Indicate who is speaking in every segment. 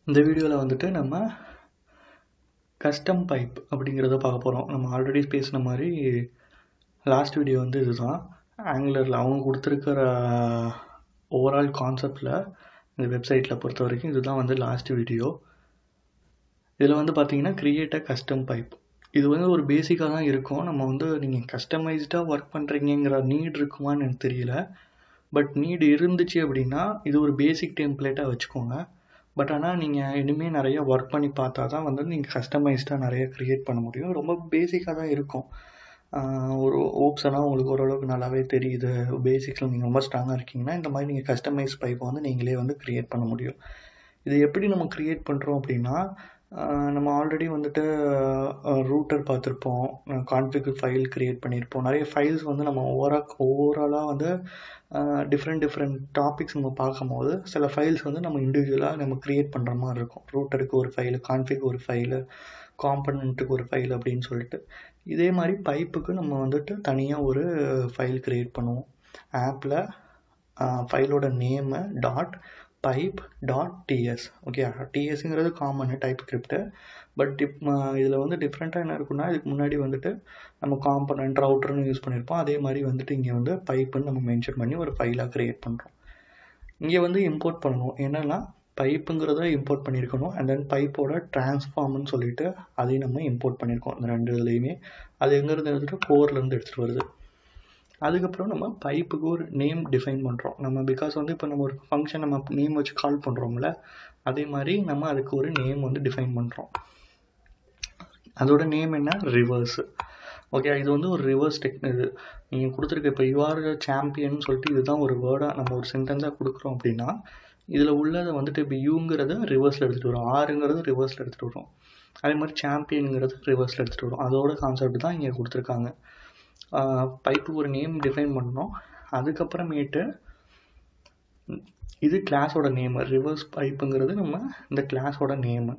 Speaker 1: இந்த வீடியோவில் வந்துட்டு நம்ம கஸ்டம் பைப் அப்படிங்கிறத பார்க்க போகிறோம். நம்ம ஆல்ரெடி பேசின மாதிரி லாஸ்ட் வீடியோ வந்து இதுதான். ஆங்குலரில் அவங்க கொடுத்துருக்கிற ஓவரால் கான்செப்டில் இந்த வெப்சைட்டில் பொறுத்த வரைக்கும் இதுதான் வந்து லாஸ்ட் வீடியோ. இதில் வந்து பார்த்தீங்கன்னா கிரியேட் அ கஸ்டம் பைப். இது வந்து ஒரு பேசிக்காக தான் இருக்கும். நம்ம வந்து நீங்கள் கஸ்டமைஸ்டாக ஒர்க் பண்ணுறீங்கிற நீட் இருக்குமான்னு எனக்கு தெரியல. பட் நீட் இருந்துச்சு அப்படின்னா இது ஒரு பேசிக் டெம்ப்ளேட்டாக வச்சுக்கோங்க. பட் ஆனால் நீங்கள் இனிமேல் நிறைய ஒர்க் பண்ணி பார்த்தா தான் வந்து நீங்கள் கஸ்டமைஸ்டாக நிறைய க்ரியேட் பண்ண முடியும். ரொம்ப பேசிக்காக தான் இருக்கும். ஒரு ஓப்ஸ் எல்லாம் உங்களுக்கு ஓரளவுக்கு நல்லாவே தெரியுது, பேசிக்ஸில் நீங்கள் ரொம்ப ஸ்ட்ராங்காக இருக்கீங்கன்னா இந்த மாதிரி நீங்கள் கஸ்டமைஸ் பைப்பை வந்து நீங்களே வந்து க்ரியேட் பண்ண முடியும். இது எப்படி நம்ம க்ரியேட் பண்ணுறோம் அப்படின்னா, நம்ம ஆல்ரெடி வந்துட்டு ரூட்டர் பார்த்துருப்போம், கான்ஃபிகர் ஃபைல் க்ரியேட் பண்ணியிருப்போம். நிறைய ஃபைல்ஸ் வந்து நம்ம ஓவராலாக வந்து டிஃப்ரெண்ட் டாபிக்ஸ் நம்ம பார்க்கும்போது சில ஃபைல்ஸ் வந்து நம்ம இண்டிவிஜுவலாக நம்ம க்ரியேட் பண்ணுற மாதிரி இருக்கும். ரூட்டருக்கு ஒரு ஃபைலு, கான்ஃபிக் ஒரு ஃபைலு, காம்பனண்ட்டுக்கு ஒரு ஃபைல் அப்படின்னு சொல்லிட்டு. இதே மாதிரி பைப்புக்கு நம்ம வந்துட்டு தனியாக ஒரு ஃபைல் க்ரியேட் பண்ணுவோம். ஆப்பில் ஃபைலோட நேமு .pipe.ts. ஓகே, டிஎஸ்ங்கிறது காமன் டைப் ஸ்கிரிப்ட். பட் இதில் வந்து டிஃப்ரெண்ட்டாக என்ன இருக்குன்னா, இதுக்கு முன்னாடி வந்துட்டு நம்ம காம்பனண்ட் ரவுட்டர்னு யூஸ் பண்ணியிருப்போம். அதே மாதிரி வந்துட்டு இங்கே வந்து பைப்புன்னு நம்ம மென்ஷன் பண்ணி ஒரு ஃபைலாக க்ரியேட் பண்ணுறோம். இங்கே வந்து இம்போர்ட் பண்ணணும். என்னென்னா பைப்புங்கிறத இம்போர்ட் பண்ணியிருக்கணும். அண்ட் தென் பைப்போட டிரான்ஸ்ஃபார்ம்னு சொல்லிட்டு அதையும் நம்ம இம்போர்ட் பண்ணியிருக்கோம். இந்த ரெண்டு இதுலேயுமே அது எங்கேருந்து எடுத்துகிட்டு கோர்லேருந்து எடுத்துகிட்டு வருது. அதுக்கப்புறம் நம்ம பைப்புக்கு ஒரு நேம் டிஃபைன் பண்ணுறோம். நம்ம பிகாஸ் வந்து இப்போ நம்ம ஒரு ஃபங்க்ஷன் நம்ம நேம் வச்சு கால் பண்ணுறோம்ல, அதே மாதிரி நம்ம அதுக்கு ஒரு நேம் வந்து டிஃபைன் பண்ணுறோம். அதோட நேம் என்ன? ரிவர்ஸு. ஓகே, இது வந்து ஒரு ரிவர்ஸ் இது நீங்கள் கொடுத்துருக்க இப்போ யூஆர் சாம்பியன் சொல்லிட்டு இதுதான் ஒரு வேர்டாக நம்ம ஒரு சென்டென்ஸாக கொடுக்குறோம் அப்படின்னா, இதில் உள்ளதை வந்துட்டு இப்போ யூங்கிறத ரிவர்ஸில் எடுத்துகிட்டு வரும், ஆருங்கிறது ரிவர்ஸில் எடுத்துகிட்டு வரும், அதே மாதிரி சாம்பியனுங்கிறது ரிவர்ஸில் எடுத்துகிட்டு வரும். அதோட கான்செப்ட் தான் இங்கே கொடுத்துருக்காங்க. பைப்புக்கு ஒரு நேம் டிஃபைன் பண்ணோம். அதுக்கப்புறமேட்டு இது கிளாஸோட நேமு. ரிவர்ஸ் பைப்புங்கிறது நம்ம இந்த கிளாஸோட நேமு.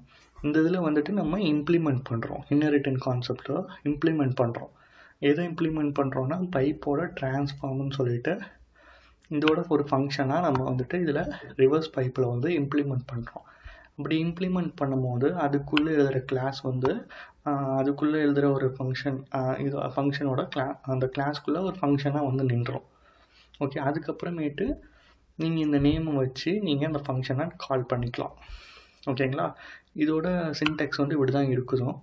Speaker 1: இந்த இதில் வந்துட்டு நம்ம இம்ப்ளிமெண்ட் பண்ணுறோம். இன்னரிட்டன் கான்செப்டில் இம்ப்ளிமெண்ட் பண்ணுறோம். எதை இம்ப்ளிமெண்ட் பண்ணுறோன்னா பைப்போட டிரான்ஸ்ஃபார்ம்னு சொல்லிட்டு இதோட ஒரு ஃபங்க்ஷனாக நம்ம வந்துட்டு இதில் ரிவர்ஸ் பைப்பில் வந்து இம்ப்ளிமெண்ட் பண்ணுறோம். அப்படி இம்ப்ளிமெண்ட் பண்ணும்போது அதுக்குள்ளே எழுதுகிற கிளாஸ் வந்து அதுக்குள்ளே எழுதுகிற ஒரு ஃபங்க்ஷன், இது ஃபங்க்ஷனோட அந்த கிளாஸ்க்குள்ளே ஒரு ஃபங்க்ஷனாக வந்து நின்றோம். ஓகே, அதுக்கப்புறமேட்டு நீங்கள் இந்த நேமை வச்சு நீங்கள் அந்த ஃபங்க்ஷனை கால் பண்ணிக்கலாம். ஓகேங்களா? இதோட சின்டெக்ஸ் வந்து இப்படி தான் இருக்குதும்.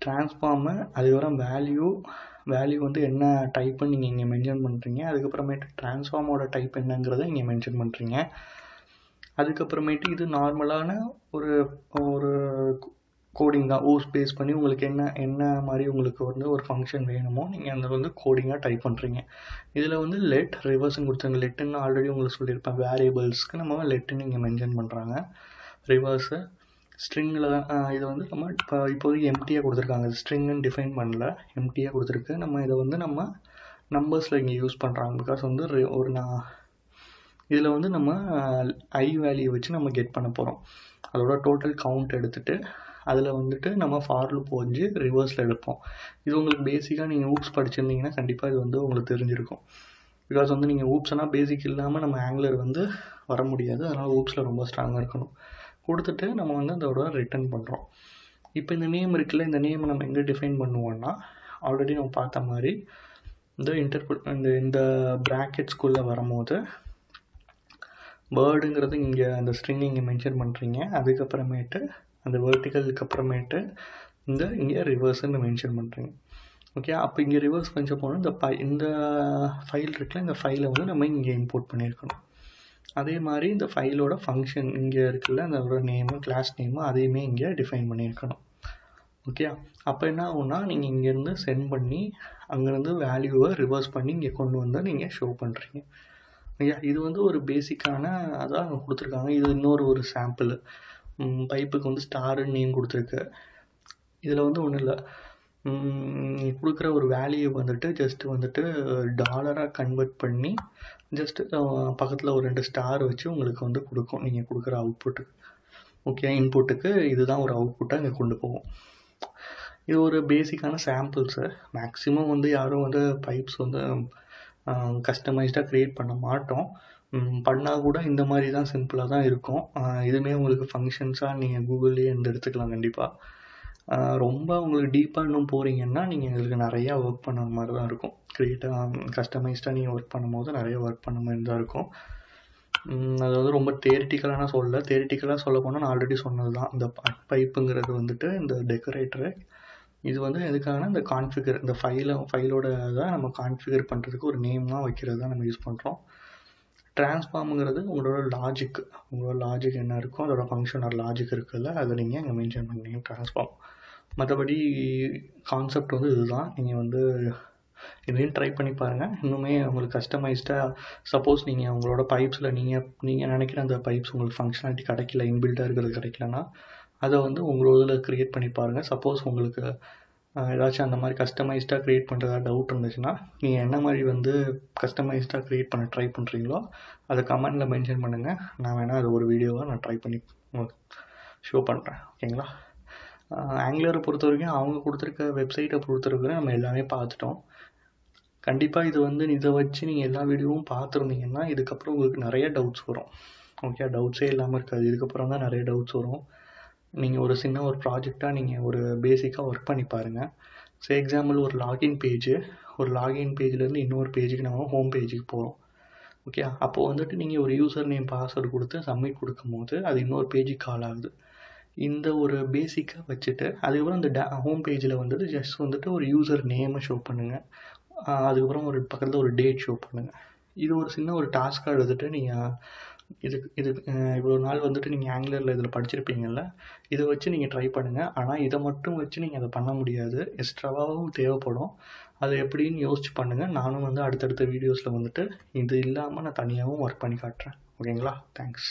Speaker 1: ட்ரான்ஸ்ஃபார்மு, அதுக்கப்புறம் வேல்யூ வந்து என்ன டைப்புன்னு நீங்கள் இங்கே மென்ஷன் பண்ணுறீங்க. அதுக்கப்புறமேட்டு ட்ரான்ஸ்ஃபார்மோட டைப் என்னங்கிறத இங்கே மென்ஷன் பண்ணுறீங்க. அதுக்கப்புறமேட்டு இது நார்மலான ஒரு கோடிங் தான். ஓஸ் பேஸ் பண்ணி உங்களுக்கு என்ன மாதிரி உங்களுக்கு வந்து ஒரு ஃபங்க்ஷன் வேணுமோ நீங்கள் அந்த வந்து கோடிங்காக டைப் பண்ணுறீங்க. இதில் வந்து லெட் ரிவர்ஸ்ன்னு கொடுத்தாங்க. லெட்டுன்னு ஆல்ரெடி உங்களுக்கு சொல்லியிருப்பேன். வேரியபிள்ஸ்க்கு நம்ம லெட்டுன்னு இங்கே மென்ஷன் பண்ணுறாங்க. ரிவர்ஸு ஸ்ட்ரிங்கில் தான் இது வந்து நம்ம இப்போதைக்கு எம்டியாக கொடுத்துருக்காங்க. ஸ்ட்ரிங்குன்னு டிஃபைன் பண்ணல, எம்டியாக கொடுத்துருக்கு. நம்ம இதை வந்து நம்ம நம்பர்ஸில் இங்கே யூஸ் பண்ணுறாங்க. பிகாஸ் வந்து இதில் வந்து நம்ம ஐ வேல்யூ வச்சு நம்ம கெட் பண்ண போகிறோம். அதோட டோட்டல் கவுண்ட் எடுத்துகிட்டு அதில் வந்துட்டு நம்ம ஃபார் லூப் வச்சு ரிவர்ஸில் எடுப்போம். இது உங்களுக்கு பேசிக்காக நீங்கள் ஊப்ஸ் படிச்சிருந்தீங்கன்னா கண்டிப்பாக இது வந்து உங்களுக்கு தெரிஞ்சிருக்கும். பிகாஸ் வந்து நீங்கள் ஊப்ஸ்னால் பேசிக் இல்லாமல் நம்ம ஆங்குலர் வந்து வர முடியாது. அதனால் ஊப்ஸில் ரொம்ப ஸ்ட்ராங்காக இருக்கணும். கொடுத்துட்டு நம்ம வந்து அதோட ரிட்டர்ன் பண்ணுறோம். இப்போ இந்த நேம் இருக்குல்ல, இந்த நேமை நம்ம எங்கே டிஃபைன் பண்ணுவோன்னா ஆல்ரெடி நம்ம பார்த்த மாதிரி இந்த ப்ராக்கெட்ஸ்குள்ளே வரும்போது வேர்டுங்கிறது இங்கே அந்த ஸ்ட்ரிங் இங்கே மென்ஷன் பண்ணுறீங்க. அதுக்கப்புறமேட்டு அந்த வெர்டிக்கலுக்கு அப்புறமேட்டு இங்கே ரிவர்ஸ்ன்னு மென்ஷன் பண்ணுறீங்க. ஓகே, அப்போ இங்கே ரிவர்ஸ் மென்ஷன் பண்ணணும். இந்த ஃபைல் இருக்குல்ல, இந்த ஃபைலை வந்து நம்ம இங்கே இம்போர்ட் பண்ணியிருக்கணும். அதே மாதிரி இந்த ஃபைலோட ஃபங்க்ஷன் இங்கே இருக்குல்ல, அதோட நேமு, கிளாஸ் நேமு, அதையுமே இங்கே டிஃபைன் பண்ணியிருக்கணும். ஓகே, அப்போ என்ன ஆகும்னா நீங்கள் இங்கேருந்து சென்ட் பண்ணி அங்கேருந்து வேல்யூவை ரிவர்ஸ் பண்ணி இங்கே கொண்டு வந்து நீங்கள் ஷோ பண்ணுறீங்க. ஐயா, இது வந்து ஒரு பேசிக்கான அதான் கொடுத்துருக்காங்க. இது ஒரு சாம்பிள். பைப்புக்கு வந்து ஸ்டாருன்னு நேம் கொடுத்துருக்கு. இதில் வந்து ஒன்றும் இல்லை, கொடுக்குற ஒரு வேல்யூ வந்துட்டு ஜஸ்ட் வந்துட்டு டாலராக கன்வெர்ட் பண்ணி ஜஸ்ட்டு பக்கத்தில் ஒரு 2 ஸ்டார் வச்சு உங்களுக்கு வந்து கொடுக்கும் நீங்கள் கொடுக்குற அவுட்புட்டுக்கு. ஓகே, இன்புட்டுக்கு இதுதான் ஒரு அவுட்புட்டாக இங்கே கொண்டு போகும். இது ஒரு பேசிக்கான சாம்பிள்ஸு. மேக்ஸிமம் வந்து யாரும் வந்து பைப்ஸ் வந்து கஸ்டமைஸ்டாக க்ரியேட் பண்ண மாட்டோம். பண்ணால் கூட இந்த மாதிரி தான் சிம்பிளாக தான் இருக்கும். இதுவுமே உங்களுக்கு ஃபங்க்ஷன்ஸாக நீங்கள் கூகுள்லேயே எடுத்துக்கலாம் கண்டிப்பாக. ரொம்ப உங்களுக்கு டீப்பாக இன்னும் போகிறீங்கன்னா நீங்கள் எங்களுக்கு நிறையா ஒர்க் பண்ண மாதிரி தான் இருக்கும். கஸ்டமைஸ்டாக நீங்கள் ஒர்க் பண்ணும்போது நிறைய ஒர்க் பண்ண மாதிரி தான் இருக்கும். அதாவது ரொம்ப தேரிட்டிக்கலான சொல்லலை. தேரிட்டிக்கலாக சொல்ல போனால் நான் ஆல்ரெடி சொன்னது தான். இந்த பைப்புங்கிறது வந்துட்டு இந்த டெக்கரேட்டரு. இது வந்து எதுக்காகனா இந்த கான்ஃபிகர் இந்த ஃபைலோட தான் நம்ம கான்ஃபிகர் பண்ணுறதுக்கு ஒரு நேம்லாம் வைக்கிறது தான் நம்ம யூஸ் பண்ணுறோம். ட்ரான்ஸ்ஃபார்முங்கிறது உங்களோட லாஜிக் என்ன இருக்கோ அதோட ஃபங்க்ஷன் ஒரு லாஜிக் இருக்குல்ல, அதை நீங்கள் அங்கே மென்ஷன் பண்ணீங்க ட்ரான்ஸ்ஃபார்ம். மற்றபடி கான்செப்ட் வந்து இதுதான். நீங்கள் வந்து இதையும் ட்ரை பண்ணி பாருங்கள். இன்னுமே உங்களுக்கு கஸ்டமைஸ்டாக சப்போஸ் நீங்கள் உங்களோட பைப்ஸில் நீங்கள் நினைக்கிற அந்த பைப்ஸ் உங்களுக்கு ஃபங்க்ஷனாலிட்டி கிடைக்கல, இன்பில்ட்டாக இருக்கிறது கிடைக்கலன்னா அதை வந்து உங்களோட இதில் க்ரியேட் பண்ணி பாருங்கள். சப்போஸ் உங்களுக்கு ஏதாச்சும் அந்த மாதிரி கஸ்டமைஸ்டாக க்ரியேட் பண்ணுறதா டவுட் இருந்துச்சுன்னா நீங்கள் என்ன மாதிரி வந்து கஸ்டமைஸ்டாக க்ரியேட் பண்ண ட்ரை பண்ணுறீங்களோ அதை கமெண்டில் மென்ஷன் பண்ணுங்கள். நான் வேணால் அது ஒரு வீடியோவாக நான் ட்ரை பண்ணி ஷோ பண்ணுறேன். ஓகேங்களா? ஆங்குலரை பொறுத்த வரைக்கும் அவங்க கொடுத்துருக்க வெப்சைட்டை பொறுத்தவரைக்கும் நம்ம எல்லாமே பார்த்துட்டோம். கண்டிப்பாக இது வந்து இதை வச்சு நீங்கள் எல்லா வீடியோவும் பார்த்துருந்தீங்கன்னா இதுக்கப்புறம் உங்களுக்கு நிறைய டவுட்ஸ் வரும். ஓகே, டவுட்ஸே இல்லாமல் இருக்காது. இதுக்கப்புறம் தான் நிறைய டவுட்ஸ் வரும். நீங்கள் ஒரு ப்ராஜெக்டாக நீங்கள் ஒரு பேசிக்காக ஒர்க் பண்ணி பாருங்கள். எக்ஸாம்பிள் ஒரு லாகின் பேஜ்லேருந்து இன்னொரு பேஜுக்கு நம்ம ஹோம் பேஜுக்கு போகிறோம். ஓகே, அப்போது வந்துட்டு நீங்கள் ஒரு யூசர் நேம் பாஸ்வேர்டு கொடுத்து சப்மிட் கொடுக்கும்போது அது இன்னொரு பேஜுக்கு கால் ஆகுது. இந்த ஒரு பேசிக்காக வச்சுட்டு அதுக்கப்புறம் இந்த ஹோம் பேஜில் வந்துட்டு ஜஸ்ட் வந்துட்டு ஒரு யூசர் நேமை ஷோ பண்ணுங்கள். அதுக்கப்புறம் ஒரு பக்கத்தில் ஒரு டேட் ஷோ பண்ணுங்கள். இது ஒரு டாஸ்க்காக எடுத்துகிட்டு நீங்கள் இது இவ்வளோ நாள் வந்துட்டு நீங்கள் ஆங்குலரில் இதில் படிச்சிருப்பீங்கள்ல, இதை வச்சு நீங்கள் ட்ரை பண்ணுங்கள். ஆனால் இதை மட்டும் வச்சு நீங்கள் அதை பண்ண முடியாது, எக்ஸ்ட்ராவாகவும் தேவைப்படும். அது எப்படின்னு யோசிச்சு பண்ணுங்கள். நானும் வந்து அடுத்தடுத்த வீடியோஸில் வந்துட்டு இது இல்லாமல் நான் தனியாகவும் ஒர்க் பண்ணி காட்டுறேன். ஓகேங்களா? தேங்க்ஸ்.